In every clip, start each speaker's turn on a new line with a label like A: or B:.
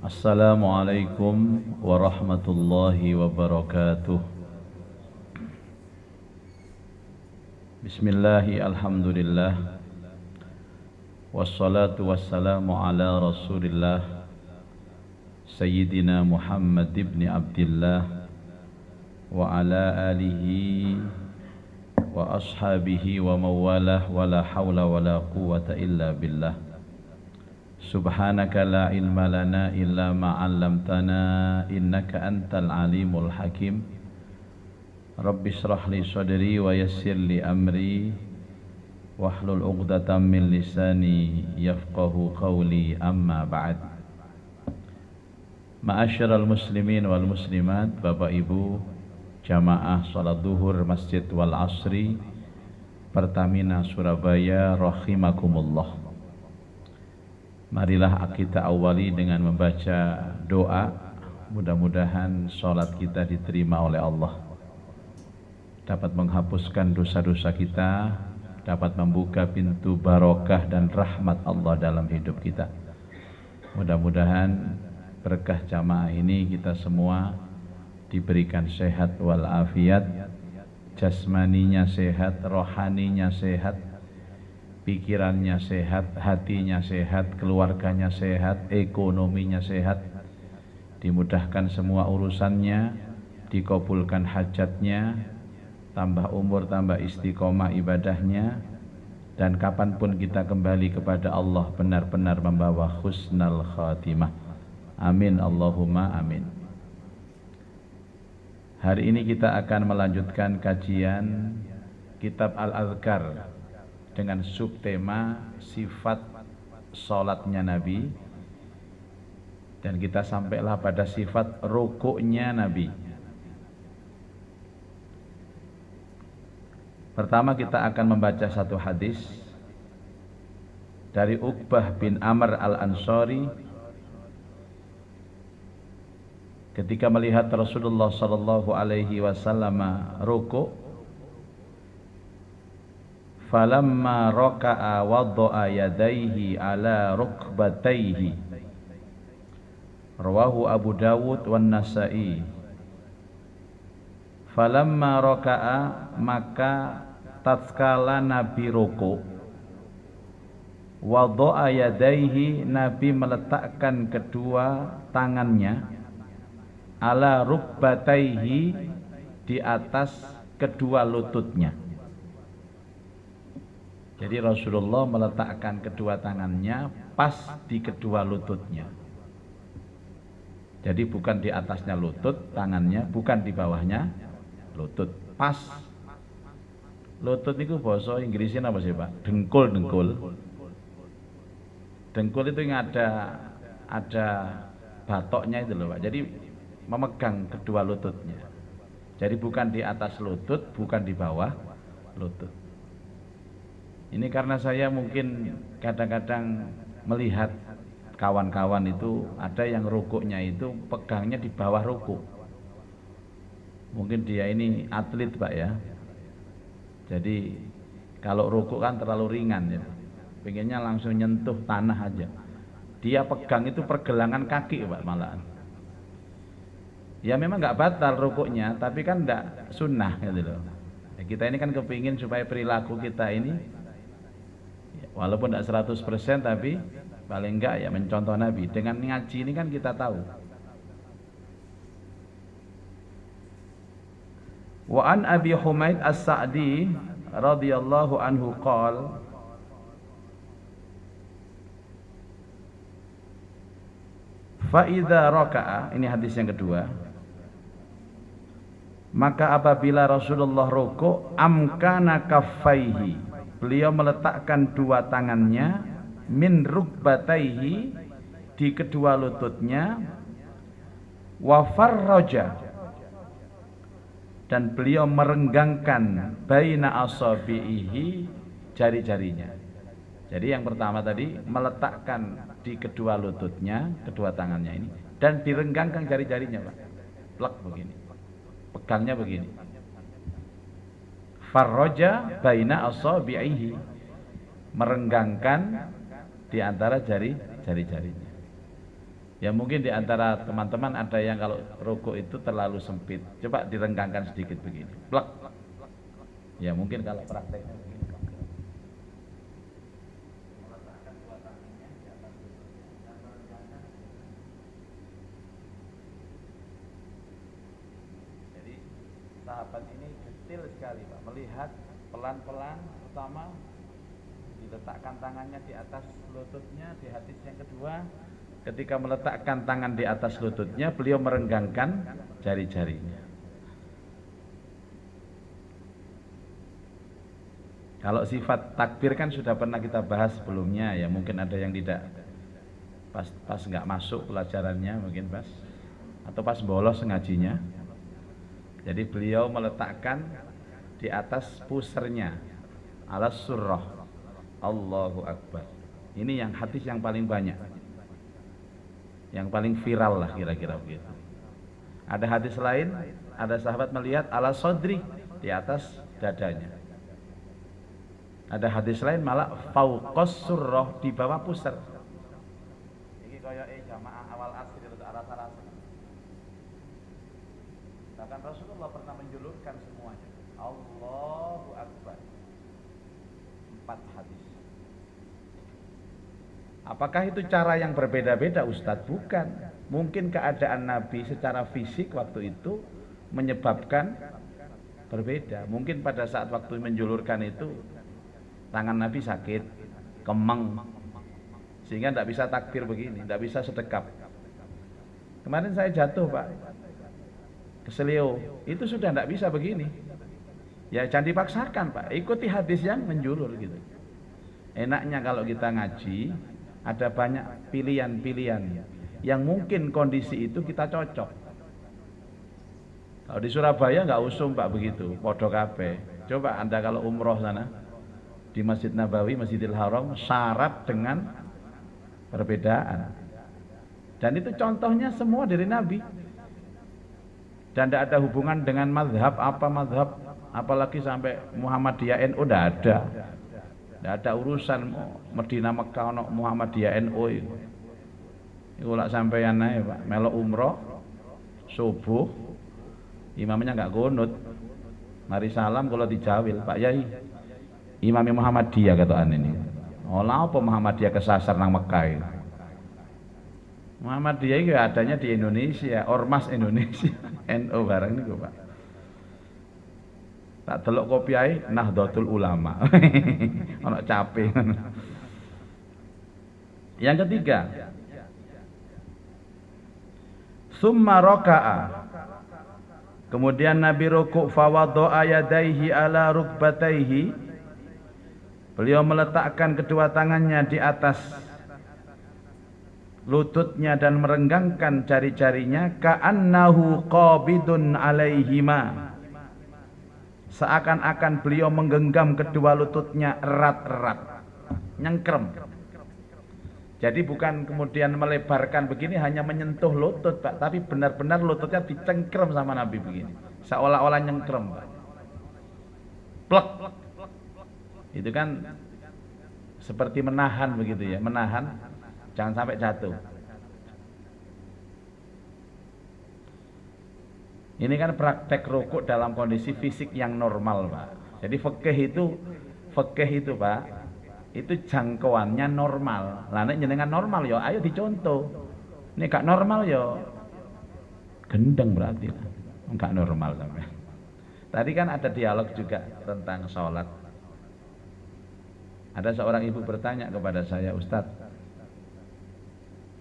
A: Assalamualaikum warahmatullahi wabarakatuh. Bismillahi alhamdulillah. Wassalatu wassalamu ala rasulillah Sayyidina Muhammad ibn Abdillah wa ala alihi wa ashabihi wa mawalah wa la hawla wa la quwwata illa billah. Subhanaka la ilma lana illa ma'allamtana innaka antal alimul hakim. Rabbi shrah li sadri wa yassir li amri wahlul 'uqdatam min lisani yafqahu qawli, amma ba'd. Ma'asyiral muslimin wal muslimat, Bapak Ibu jamaah salat zuhur Masjid Wal Asri Pertamina Surabaya rahimakumullah. Marilah kita awali dengan membaca doa. Mudah-mudahan salat kita diterima oleh Allah, dapat menghapuskan dosa-dosa kita, dapat membuka pintu barokah dan rahmat Allah dalam hidup kita. Mudah-mudahan berkah jamaah ini kita semua diberikan sehat walafiat, jasmaninya sehat, rohaninya sehat, pikirannya sehat, hatinya sehat, keluarganya sehat, ekonominya sehat, dimudahkan semua urusannya, dikabulkan hajatnya, tambah umur, tambah istiqomah ibadahnya, dan kapanpun kita kembali kepada Allah benar-benar membawa husnal khatimah. Amin Allahumma amin. Hari ini kita akan melanjutkan kajian Kitab Al-Adhkar dengan subtema sifat sholatnya Nabi, dan kita sampailah pada sifat rukuknya Nabi. Pertama kita akan membaca satu hadis dari Uqbah bin Amr al-Ansari ketika melihat Rasulullah sallallahu alaihi wasallam rukuk. Falamma raka'a wada'a yadayhi ala rukbatayhi. Rawahu Abu Dawud wan Nasa'i. Falamma raka'a, maka tatkala Nabi rukuk, wada'a yadayhi, Nabi meletakkan kedua tangannya, ala rukbatayhi, di atas kedua lututnya. Jadi Rasulullah meletakkan kedua tangannya pas di kedua lututnya. Jadi bukan di atasnya lutut tangannya, bukan di bawahnya lutut, pas. Lutut itu bahasa Inggrisnya apa sih Pak? Dengkul. Dengkul itu yang ada batoknya itu loh Pak. Jadi memegang kedua lututnya. Jadi bukan di atas lutut, bukan di bawah lutut. Ini karena saya mungkin kadang-kadang melihat kawan-kawan itu ada yang rukuknya itu pegangnya di bawah rukuk. Mungkin dia ini atlet Pak ya. Jadi kalau rukuk kan terlalu ringan ya. Pengennya langsung nyentuh tanah aja. Dia pegang itu pergelangan kaki Pak malahan. Ya memang nggak batal rukuknya, tapi kan nggak sunnah gitu loh. Ya, kita ini kan kepingin supaya perilaku kita ini walaupun tidak 100%, tapi paling enggak ya mencontoh Nabi. Dengan ngaji ini kan kita tahu. Wa an Abi Humaid As-Sa'di radhiyallahu anhu qala, fa idza raka'a, ini hadis yang kedua, maka apabila Rasulullah rukuk, amkana kaffaihi, beliau meletakkan dua tangannya, min rukbataihi, di kedua lututnya, wa farraja, dan beliau merenggangkan baina asabihi, jari-jarinya. Jadi yang pertama tadi meletakkan di kedua lututnya, kedua tangannya ini, dan direnggangkan jari-jarinya Pak. Plek begini. Pegangnya begini. Farroja baina asabihi, merenggangkan di antara jari-jarinya. Ya mungkin di antara teman-teman ada yang kalau rukuk itu terlalu sempit. Coba direnggangkan sedikit begini. Plek. Ya mungkin kalau prakteknya begini. Meletakkan dua tangannya di atas lututnya dan merenggangkan. Jadi sahabat ini detail sekali Pak, melihat pelan-pelan. Pertama diletakkan tangannya di atas lututnya. Di hadis yang kedua, ketika meletakkan tangan di atas lututnya, beliau merenggangkan jari-jarinya. Kalau sifat takbir kan sudah pernah kita bahas sebelumnya ya, mungkin ada yang tidak pas nggak masuk pelajarannya mungkin pas, atau pas bolos ngajinya. Jadi beliau meletakkan di atas pusernya, alas surrah, Allahu Akbar. Ini yang hadis yang paling banyak, yang paling viral lah kira-kira begitu. Ada hadis lain, ada sahabat melihat ala sodri, di atas dadanya. Ada hadis lain malah fauqos surrah, di bawah pusar. Ini kaya jamaah awal asri itu arah-arah. Bahkan Rasulullah pernah menjulurkan semuanya. Allahu Akbar. 4 hadis. Apakah itu cara yang berbeda-beda Ustadz? Bukan. Mungkin keadaan Nabi secara fisik waktu itu menyebabkan berbeda. Mungkin pada saat waktu menjulurkan itu tangan Nabi sakit, kemeng, sehingga tidak bisa takbir begini, tidak bisa sedekap. Kemarin saya jatuh Pak, keselio, itu sudah tidak bisa begini. Ya jangan dipaksakan Pak, ikuti hadis yang menjulur gitu. Enaknya kalau kita ngaji, ada banyak pilihan-pilihan yang mungkin kondisi itu kita cocok. Kalau di Surabaya nggak usum Pak begitu, podo kabeh. Coba Anda kalau umroh sana di Masjid Nabawi, Masjidil Haram, syarat dengan perbedaan. Dan itu contohnya semua dari Nabi. Dan tidak ada hubungan dengan mazhab, apalagi sampai Muhammadiyah NU, tidak ada. Tidak ada urusan Medina Mekah ono Muhammadiyah NU itu. Itu lak sampeyan ae Pak, melok umroh subuh imamnya nggak gunut. Mari salam kalau dijawil, Pak Yai. Imam Muhammadiyah kataan ini. Olah apa Muhammadiyah kesasar nang Mekah itu? Muhammadiyah itu adanya di Indonesia, Ormas Indonesia, NU bareng niku Pak. Tak delok kopiahe Nahdlatul Ulama. Ono cape. Yang ketiga, summa raka'a. Kemudian Nabi rukuk fawadha'a yadaihi ala rukbataihi. Beliau meletakkan kedua tangannya di atas lututnya dan merenggangkan jari-jarinya, ka'annahu qabidun alaihima. Seakan-akan beliau menggenggam kedua lututnya erat-erat, nyengkrem. Jadi bukan kemudian melebarkan begini hanya menyentuh lutut Pak, tapi benar-benar lututnya dicengkrem sama Nabi begini, seolah-olah nyengkrem Pak. Plek. Itu kan seperti menahan begitu ya, menahan jangan sampai jatuh. Ini kan praktek rukuk dalam kondisi fisik yang normal Pak. Jadi fikih itu Pak, itu jangkauannya normal. Lah nek jenengan normal ya ayo dicontoh. Nek gak normal ya gendeng berarti lah. Enggak normal sampai. Tadi kan ada dialog juga tentang sholat. Ada seorang ibu bertanya kepada saya, Ustadz,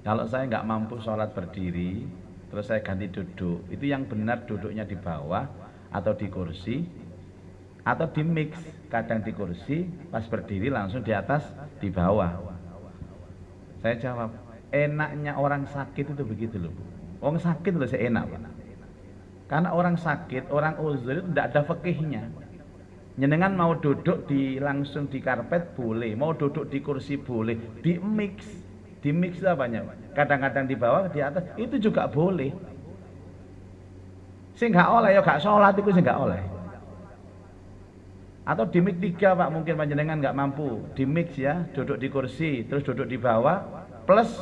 A: kalau saya nggak mampu sholat berdiri, terus saya ganti duduk, itu yang benar duduknya di bawah atau di kursi, atau di mix, kadang di kursi, pas berdiri langsung di atas, di bawah. Saya jawab, enaknya orang sakit itu begitu loh Bu. Orang sakit loh saya enak Pak. Karena orang sakit, orang uzur itu tidak ada fikihnya. Nyenengan mau duduk langsung di karpet boleh, mau duduk di kursi boleh, di mix itu apanya? Kadang-kadang di bawah, di atas, itu juga boleh. Sing gak oleh ya gak sholat itu sing gak oleh. Atau di mix 3 Pak, mungkin panjenengan gak mampu, di mix ya, duduk di kursi, terus duduk di bawah, plus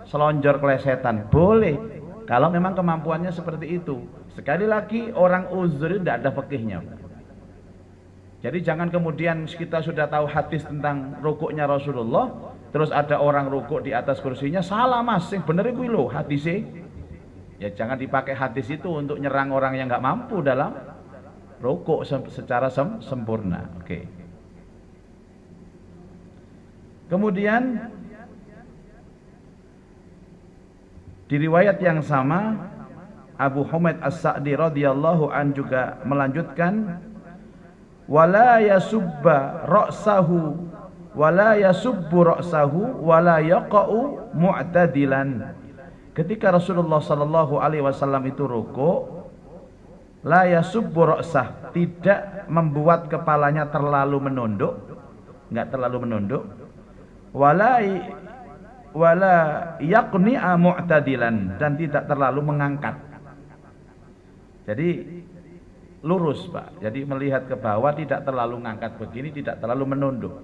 A: selonjor klesetan, boleh kalau memang kemampuannya seperti itu. Sekali lagi orang uzur itu tidak ada fikihnya. Jadi jangan kemudian kita sudah tahu hadis tentang rukuknya Rasulullah, terus ada orang rukuk di atas kursinya, salah mas, yang bener itu lho hadisnya. Ya jangan dipakai hadis itu untuk nyerang orang yang nggak mampu dalam rukuk secara sempurna. Oke. Kemudian di riwayat yang sama Abu Humaid As-Sa'di radhiyallahu an juga melanjutkan, wala yasubba ra'sahu wala yasubbu ra'sahu wala yaqa'u mu'tadilan. Ketika Rasulullah sallallahu alaihi wasallam itu rukuk, la yasubbu ra'sah, tidak membuat kepalanya terlalu menunduk, enggak terlalu menunduk, wala yaqni'a mu'tadilan, dan tidak terlalu mengangkat. Jadi lurus Pak, jadi melihat ke bawah, tidak terlalu ngangkat begini, tidak terlalu menunduk,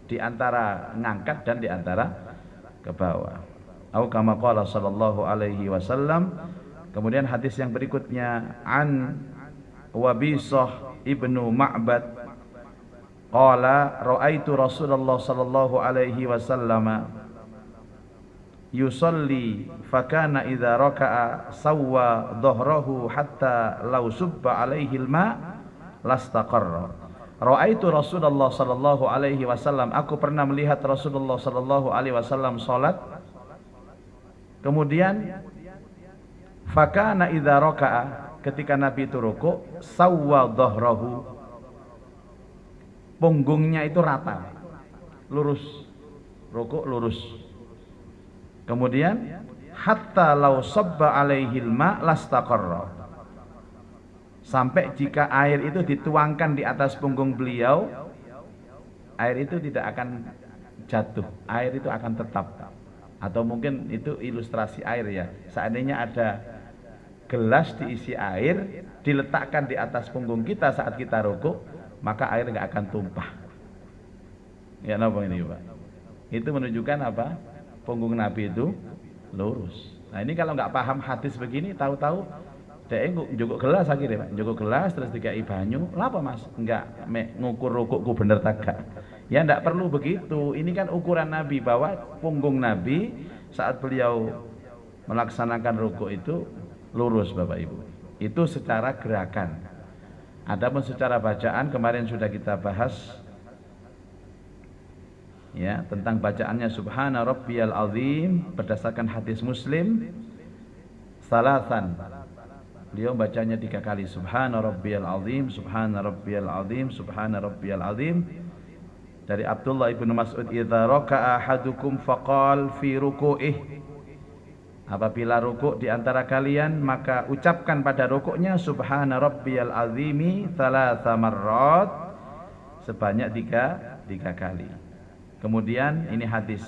A: di antara ngangkat dan di antara ke bawah. Au kama qala sallallahu alaihi wasallam. Kemudian hadis yang berikutnya, an Wabisah ibnu Ma'bad qala ra'aitu Rasulullah sallallahu alaihi wasallam yusalli fakana idza raka'a sawwa dhahrahu hatta law subba alaihi alma lastaqarra. Ra'aitu Rasulullah sallallahu alaihi wasallam, aku pernah melihat Rasulullah sallallahu alaihi wasallam salat, kemudian fakana idza raka'a, ketika Nabi itu rukuk, sawwa dhahrahu, punggungnya itu rata, lurus, rukuk lurus. Kemudian hatta law sabba alaihil ma lastaqarra, sampai jika air itu dituangkan di atas punggung beliau, air itu tidak akan jatuh, air itu akan tetap. Atau mungkin itu ilustrasi air ya, seandainya ada gelas diisi air diletakkan di atas punggung kita saat kita rukuk, maka air nggak akan tumpah. Ya napa ini Pak? Itu menunjukkan apa? Punggung Nabi itu lurus. Nah ini kalau nggak paham hadis begini, tahu-tahu dia njukuk gelas akhirnya Pak, njukuk gelas terus dikai banyu, lapa mas? Enggak ngukur rukukku bener tagak. Ya enggak perlu begitu. Ini kan ukuran Nabi, bahwa punggung Nabi saat beliau melaksanakan rukuk itu lurus Bapak Ibu. Itu secara gerakan. Adapun secara bacaan kemarin sudah kita bahas ya tentang bacaannya subhana rabbiyal azim berdasarkan hadis Muslim salasan. Beliau bacanya 3 kali, subhana rabbiyal azim, subhana rabbiyal azim, subhana rabbiyal azim. Dari Abdullah ibnu Mas'ud, idza raka'a ahadukum faqal fi ruku'ih, apabila rukuk di antara kalian maka ucapkan pada rukuknya subhana rabbiyal azimi thalatha marrat, sebanyak 3 kali. Kemudian ini hadis,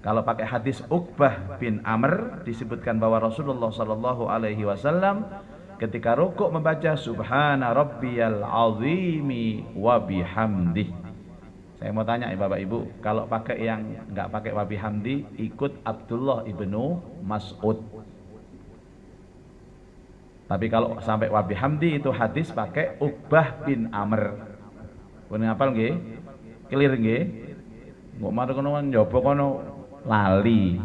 A: kalau pakai hadis Uqbah bin Amr disebutkan bahwa Rasulullah sallallahu alaihi wasallam ketika rukuk membaca subhana rabbiyal azimi wa bihamdih. Saya mau tanya ya Bapak Ibu, kalau pakai yang enggak pakai wa bihamdi, ikut Abdullah ibnu Mas'ud. Tapi kalau sampai wa bihamdi itu hadis pakai Uqbah bin Amr. Pun ngapal nggih? Clear nggih? Mbok marang kono njobo kono lali.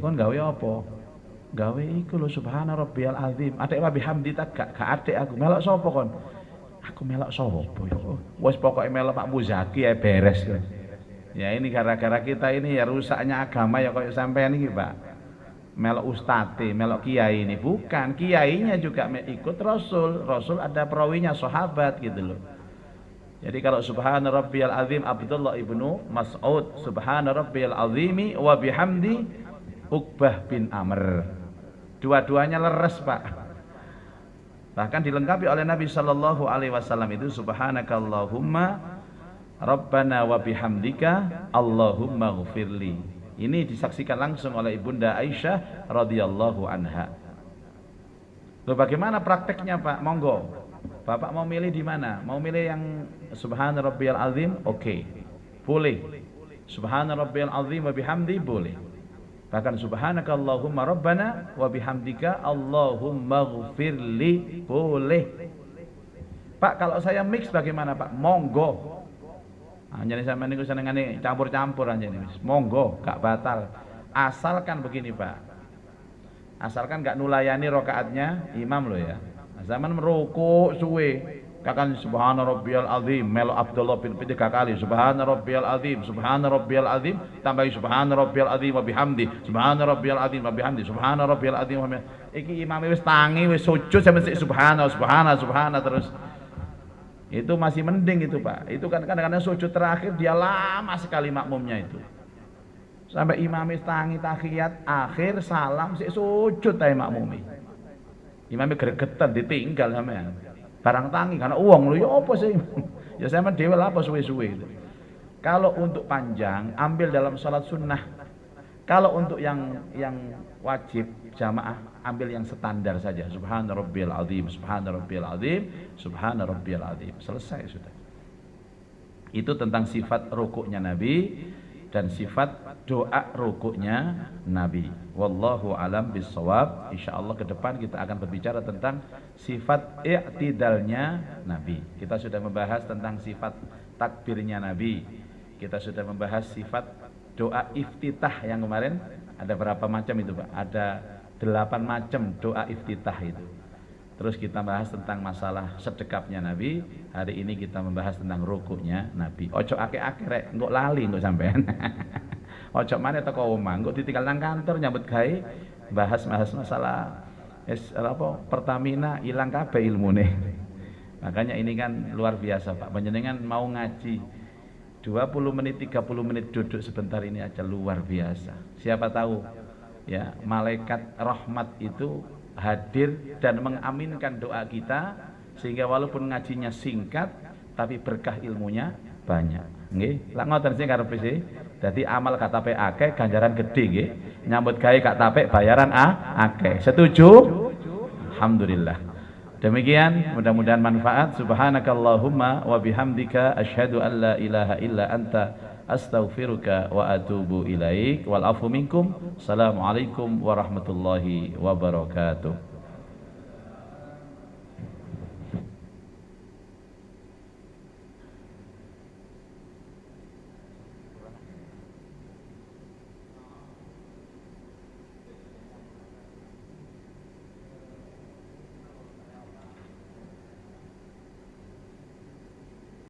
A: Kon gawe apa? Gawe iku lho subhana rabbiyal azim. Atik wa bihamdi tak gak atik aku. Melok sapa kon? Aku melok sapa ya? Wis pokoke melok Pak Muzaki ya beres. Ya ini gara-gara kita ini ya rusaknya agama ya koyo sampean iki Pak. Melok ustate, melok kiai ini, bukan kiainya juga ikut Rasul. Rasul ada perawinya sahabat gitu loh. Jadi kalau subhana rabbiyal azim Abdullah ibnu Mas'ud, subhana rabbiyal azimi wa bihamdi Uqbah bin Amr. Dua-duanya leres Pak. Bahkan dilengkapi oleh Nabi sallallahu alaihi wasallam itu subhanakallahumma rabbana wa bihamdika Allahumma ghfirli. Ini disaksikan langsung oleh Ibunda Aisyah radhiyallahu anha. Loh bagaimana prakteknya Pak? Monggo. Bapak mau milih di mana? Mau milih yang subhana rabbiyal azim? Oke. Boleh. Subhana rabbiyal azim wa bihamdi boleh. Bahkan subhanakallahumma rabbana wa bihamdika Allahumma ghfirli boleh. Pak, kalau saya mix bagaimana Pak? Monggo. Anjane sampean niku senengane campur-campur anjane. Monggo, gak batal. Asalkan begini Pak. Asalkan gak nulayani rokaatnya imam loh ya. Zaman merukuk suwe. Kakan subhana rabbiyal azim melo Abdullah bin 3 kali subhana rabbiyal azim tambahi subhana rabbiyal azim wa bihamdi subhana rabbiyal azim wa bihamdi subhana rabbiyal azim wa bihamdi. Iki imam wis tangi wis sujud sampe subhana terus. Itu masih mending itu Pak. Itu kan kadang-kadang sujud terakhir dia lama sekali makmumnya itu. Sampai imam wis tangi tahiyat akhir salam sik sujud ae makmumi. Imam gregetan ditinggal sampean. Barang tangi karena uang lu ya apa sih? Ya saya dewa lah apa suwe-suwe itu. Kalau untuk panjang ambil dalam sholat sunnah. Kalau untuk yang wajib jamaah ambil yang standar saja. Subhana rabbiyal azim, subhana rabbiyal azim, subhana rabbiyal azim. Selesai sudah. Itu tentang sifat rukuknya Nabi dan sifat doa rukuknya Nabi. Wallahu alam bissawab. Insyaallah ke depan kita akan berbicara tentang sifat i'tidalnya Nabi. Kita sudah membahas tentang sifat takbirnya Nabi. Kita sudah membahas sifat doa iftitah yang kemarin ada berapa macam itu Pak? Ada 8 macam doa iftitah itu. Terus kita bahas tentang masalah sedekapnya Nabi. Hari ini kita membahas tentang rukuknya Nabi. Ojo ake-ake rek, engko lali engko sampean. Ojo maneh teko omah, engko ditinggal nang kantor nyambut gawe bahas masalah Pertamina ilang kabeh ilmune. Makanya ini kan luar biasa Pak. Panjenengan mau ngaji 20 menit 30 menit duduk sebentar ini aja luar biasa. Siapa tahu ya malaikat rahmat itu hadir dan mengaminkan doa kita sehingga walaupun ngajinya singkat tapi berkah ilmunya banyak. Nggih, lak ngoten sing karepe sih. Dadi amal katape akeh ganjaran gede nggih. Nyambut gawe katape bayaran akeh. Setuju? Alhamdulillah. Demikian mudah-mudahan manfaat. Subhanakallahumma wa bihamdika asyhadu an la ilaha illa anta astaghfiruka wa atubu ilaik wal afu minkum. Assalamualaikum warahmatullahi wabarakatuh.